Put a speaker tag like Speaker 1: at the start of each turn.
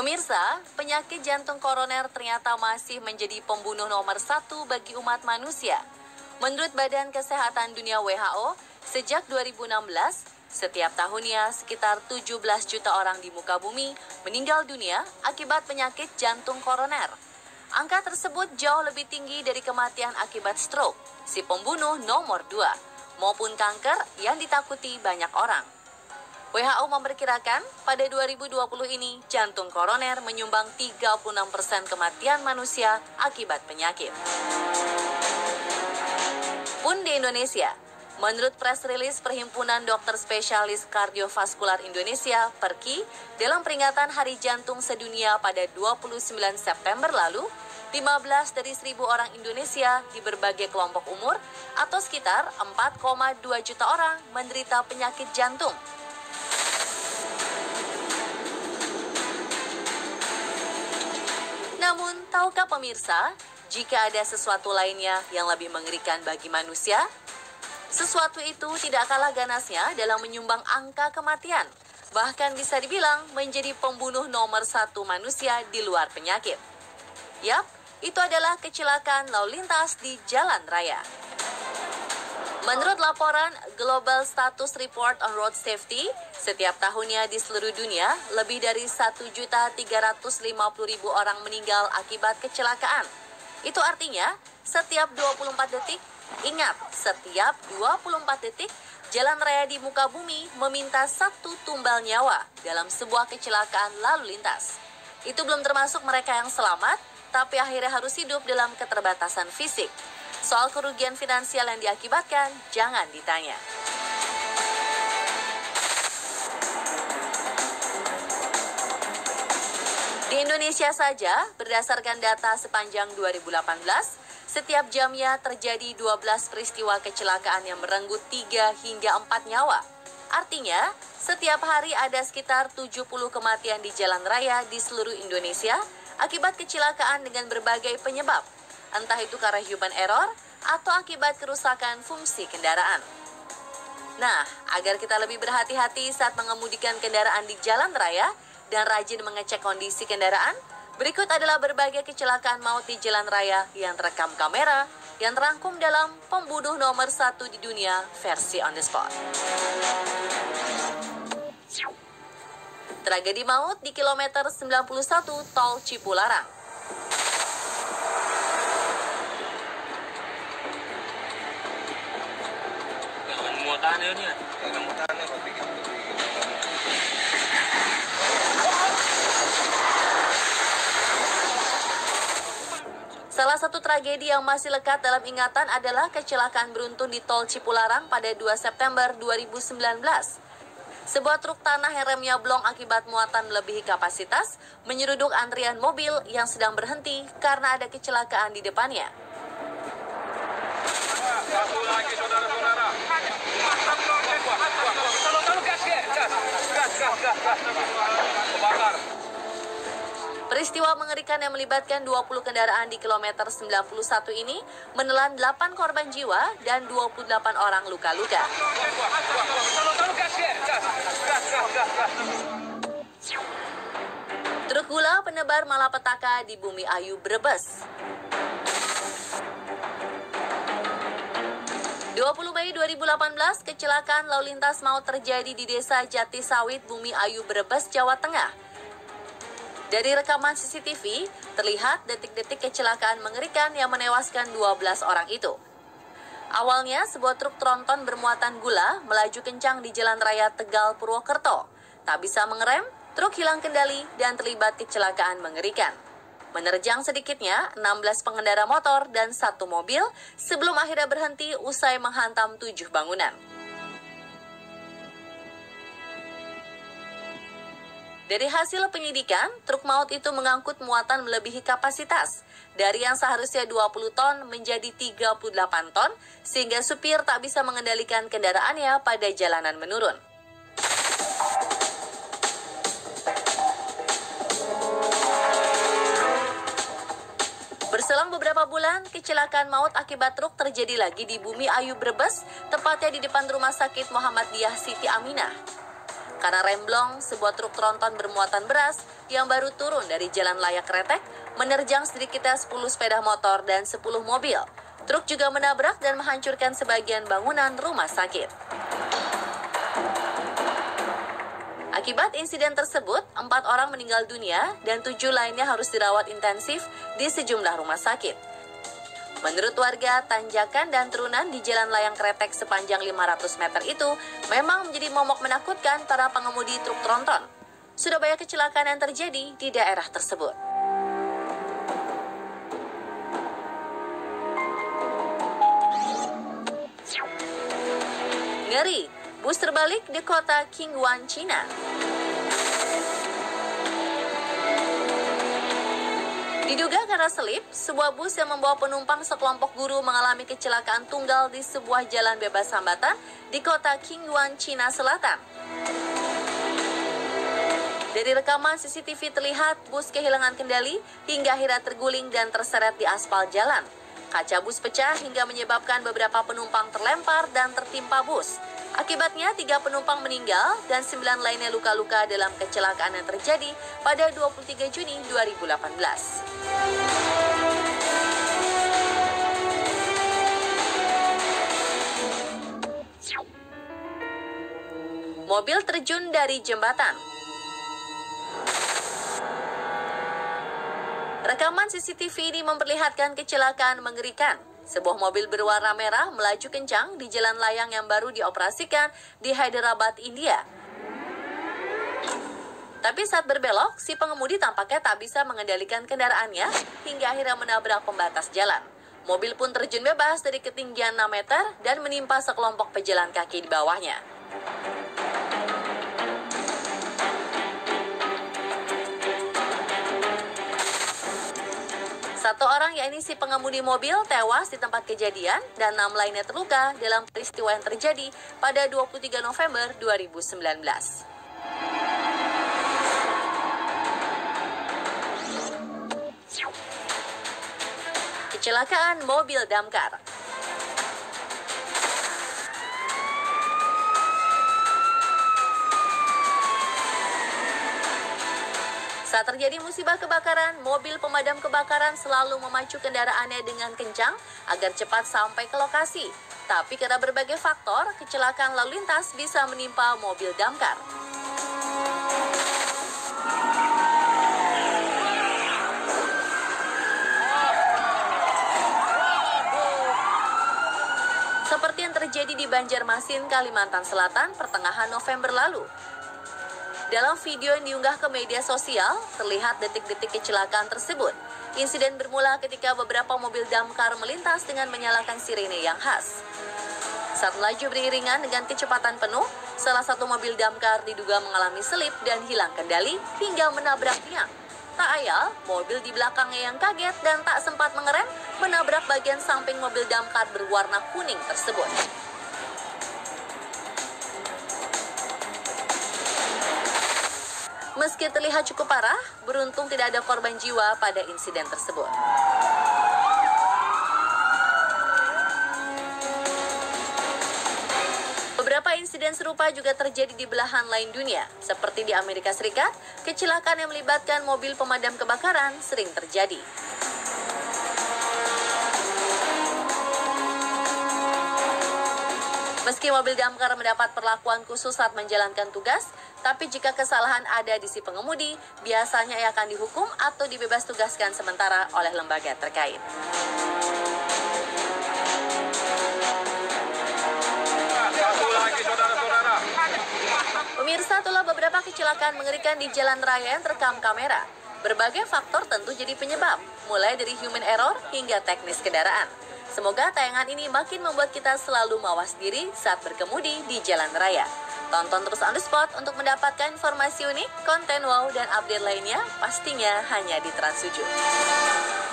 Speaker 1: Pemirsa, penyakit jantung koroner ternyata masih menjadi pembunuh nomor 1 bagi umat manusia. Menurut Badan Kesehatan Dunia WHO, sejak 2016, setiap tahunnya sekitar 17 juta orang di muka bumi meninggal dunia akibat penyakit jantung koroner. Angka tersebut jauh lebih tinggi dari kematian akibat stroke, si pembunuh nomor 2, maupun kanker yang ditakuti banyak orang. WHO memperkirakan pada 2020 ini jantung koroner menyumbang 36% kematian manusia akibat penyakit. Pun di Indonesia, menurut press release Perhimpunan Dokter Spesialis Kardiovaskular Indonesia (PERKI), dalam peringatan Hari Jantung Sedunia pada 29 September lalu, 15 dari 1.000 orang Indonesia di berbagai kelompok umur atau sekitar 4,2 juta orang menderita penyakit jantung. Namun, tahukah pemirsa, jika ada sesuatu lainnya yang lebih mengerikan bagi manusia? Sesuatu itu tidak kalah ganasnya dalam menyumbang angka kematian, bahkan bisa dibilang menjadi pembunuh nomor 1 manusia di luar penyakit. Yap, itu adalah kecelakaan lalu lintas di jalan raya. Menurut laporan Global Status Report on Road Safety, setiap tahunnya di seluruh dunia, lebih dari 1.350.000 orang meninggal akibat kecelakaan. Itu artinya, setiap 24 detik, ingat, setiap 24 detik, jalan raya di muka bumi meminta 1 tumbal nyawa dalam sebuah kecelakaan lalu lintas. Itu belum termasuk mereka yang selamat, tapi akhirnya harus hidup dalam keterbatasan fisik. Soal kerugian finansial yang diakibatkan, jangan ditanya. Di Indonesia saja, berdasarkan data sepanjang 2018, setiap jamnya terjadi 12 peristiwa kecelakaan yang merenggut 3 hingga 4 nyawa. Artinya, setiap hari ada sekitar 70 kematian di jalan raya di seluruh Indonesia akibat kecelakaan dengan berbagai penyebab. Entah itu karena human error atau akibat kerusakan fungsi kendaraan. Nah, agar kita lebih berhati-hati saat mengemudikan kendaraan di jalan raya dan rajin mengecek kondisi kendaraan, berikut adalah berbagai kecelakaan maut di jalan raya yang terekam kamera yang terangkum dalam Pembunuh Nomor 1 di Dunia versi on the spot. Tragedi maut di kilometer 91 Tol Cipularang. Salah satu tragedi yang masih lekat dalam ingatan adalah kecelakaan beruntun di Tol Cipularang pada 2 September 2019. Sebuah truk tanah yang remnya blong akibat muatan melebihi kapasitas menyeruduk antrian mobil yang sedang berhenti karena ada kecelakaan di depannya.
Speaker 2: Satu lagi saudara-saudara. Gas. Kebakar.
Speaker 1: Peristiwa mengerikan yang melibatkan 20 kendaraan di kilometer 91 ini menelan 8 korban jiwa dan 28 orang luka-luka. Truk gula penebar malapetaka di Bumi Ayu, Brebes. 20 Mei 2018, kecelakaan lalu lintas maut terjadi di Desa Jati Sawit, Bumi Ayu, Brebes, Jawa Tengah. Dari rekaman CCTV, terlihat detik-detik kecelakaan mengerikan yang menewaskan 12 orang itu. Awalnya, sebuah truk tronton bermuatan gula melaju kencang di Jalan Raya Tegal, Purwokerto. Tak bisa mengerem, truk hilang kendali dan terlibat kecelakaan mengerikan. Menerjang sedikitnya 16 pengendara motor dan 1 mobil sebelum akhirnya berhenti usai menghantam 7 bangunan. Dari hasil penyidikan, truk maut itu mengangkut muatan melebihi kapasitas. Dari yang seharusnya 20 ton menjadi 38 ton, sehingga supir tak bisa mengendalikan kendaraannya pada jalanan menurun. Berselang beberapa bulan, kecelakaan maut akibat truk terjadi lagi di Bumi Ayu, Brebes, tepatnya di depan Rumah Sakit Muhammadiyah Siti Aminah. Karena remblong, sebuah truk tronton bermuatan beras yang baru turun dari jalan layak Kretek menerjang sedikitnya 10 sepeda motor dan 10 mobil. Truk juga menabrak dan menghancurkan sebagian bangunan rumah sakit. Akibat insiden tersebut, 4 orang meninggal dunia dan 7 lainnya harus dirawat intensif di sejumlah rumah sakit. Menurut warga, tanjakan dan turunan di jalan layang Kretek sepanjang 500 meter itu memang menjadi momok menakutkan para pengemudi truk tronton. Sudah banyak kecelakaan yang terjadi di daerah tersebut. Ngeri, bus terbalik di kota Qingwan, China. Diduga karena selip, sebuah bus yang membawa penumpang sekelompok guru mengalami kecelakaan tunggal di sebuah jalan bebas hambatan di kota Qingwan, China Selatan. Dari rekaman CCTV terlihat bus kehilangan kendali hingga akhirnya terguling dan terseret di aspal jalan. Kaca bus pecah hingga menyebabkan beberapa penumpang terlempar dan tertimpa bus. Akibatnya 3 penumpang meninggal dan 9 lainnya luka-luka dalam kecelakaan yang terjadi pada 23 Juni 2018. Mobil terjun dari jembatan. Rekaman CCTV ini memperlihatkan kecelakaan mengerikan. Sebuah mobil berwarna merah melaju kencang di jalan layang yang baru dioperasikan di Hyderabad, India. Tapi saat berbelok, si pengemudi tampaknya tak bisa mengendalikan kendaraannya hingga akhirnya menabrak pembatas jalan. Mobil pun terjun bebas dari ketinggian 6 meter dan menimpa sekelompok pejalan kaki di bawahnya. Satu orang, yakni si pengemudi mobil, tewas di tempat kejadian dan 6 lainnya terluka dalam peristiwa yang terjadi pada 23 November 2019. Kecelakaan mobil damkar. Saat terjadi musibah kebakaran, mobil pemadam kebakaran selalu memacu kendaraannya dengan kencang agar cepat sampai ke lokasi. Tapi karena berbagai faktor, kecelakaan lalu lintas bisa menimpa mobil damkar. Seperti yang terjadi di Banjarmasin, Kalimantan Selatan pertengahan November lalu. Dalam video yang diunggah ke media sosial, terlihat detik-detik kecelakaan tersebut. Insiden bermula ketika beberapa mobil damkar melintas dengan menyalakan sirene yang khas. Saat melaju beriringan dengan kecepatan penuh, salah satu mobil damkar diduga mengalami selip dan hilang kendali hingga menabrak tiang. Tak ayal, mobil di belakangnya yang kaget dan tak sempat mengerem menabrak bagian samping mobil damkar berwarna kuning tersebut. Meski terlihat cukup parah, beruntung tidak ada korban jiwa pada insiden tersebut. Beberapa insiden serupa juga terjadi di belahan lain dunia. Seperti di Amerika Serikat, kecelakaan yang melibatkan mobil pemadam kebakaran sering terjadi. Meski mobil damkar mendapat perlakuan khusus saat menjalankan tugas, tapi jika kesalahan ada di si pengemudi, biasanya ia akan dihukum atau dibebas tugaskan sementara oleh lembaga terkait.
Speaker 2: Satu lagi saudara-saudara.
Speaker 1: Pemirsa, itulah beberapa kecelakaan mengerikan di jalan raya yang terekam kamera. Berbagai faktor tentu jadi penyebab, mulai dari human error hingga teknis kendaraan. Semoga tayangan ini makin membuat kita selalu mawas diri saat berkemudi di jalan raya. Tonton terus On The Spot untuk mendapatkan informasi unik, konten wow, dan update lainnya pastinya hanya di Trans 7.